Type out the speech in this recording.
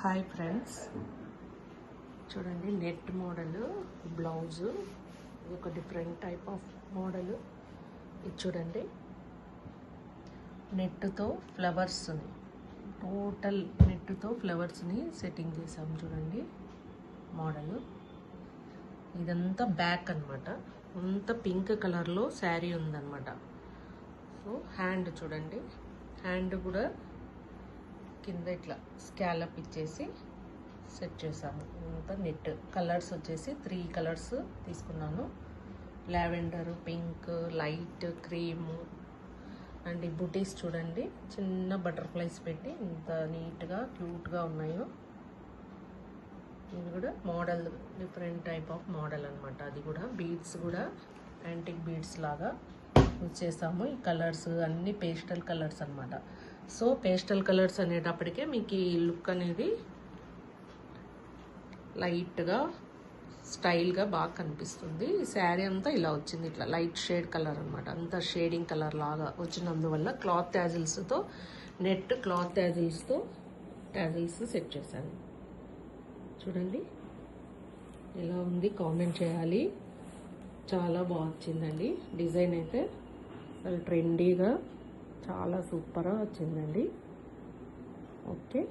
Hi friends, చూడండి net model blouse. ఇది ఒక డిఫరెంట్ టైప్ ఆఫ్ మోడల్. ఇది చూడండి, నెట్తో ఫ్లవర్స్ని, టోటల్ నెట్తో ఫ్లవర్స్ని సెట్టింగ్ చేసాము. చూడండి మోడల్. ఇదంతా బ్యాక్ అన్నమాట. అంతా పింక్ కలర్లో శారీ ఉందన్నమాట. సో హ్యాండ్ చూడండి, హ్యాండ్ కూడా కింద ఇట్లా స్కాలప్ ఇచ్చేసి సెట్ చేసాము. అంతా నెట్. కలర్స్ వచ్చేసి 3 కలర్స్ తీసుకున్నాను. Lavender, pink, light cream. And ఈ బుటీస్ చూడండి, చిన్న బటర్ఫ్లైస్ పెట్టి ఇంత నీట్గా క్యూట్గా ఉన్నాయో. ఇది కూడా model different type of model అనమాట. అది కూడా బీడ్స్ కూడా యాంటిక్ బీడ్స్ లాగా యూజ్ చేసాము. ఈ కలర్స్ అన్ని పేస్టల్ కలర్స్ అనమాట. సో పేస్టల్ కలర్స్ అనేటప్పటికే మీకు ఈ లుక్ అనేది లైట్గా స్టైల్గా బాగా కనిపిస్తుంది. ఈ శారీ అంతా ఇలా వచ్చింది, ఇట్లా లైట్ షేడ్ కలర్ అనమాట. అంతా షేడింగ్ కలర్ లాగా వచ్చినందువల్ల క్లాత్ ట్యాజిల్స్తో, నెట్ క్లాత్ ట్యాజిల్స్తో ట్యాజిల్స్ సెట్ చేశాను. చూడండి ఎలా ఉంది, కామెంట్ చేయాలి. చాలా బాగా వచ్చిందండి డిజైన్ అయితే. అసలు ట్రెండీగా చాలా సూపర్గా వచ్చిందండి. ఓకే.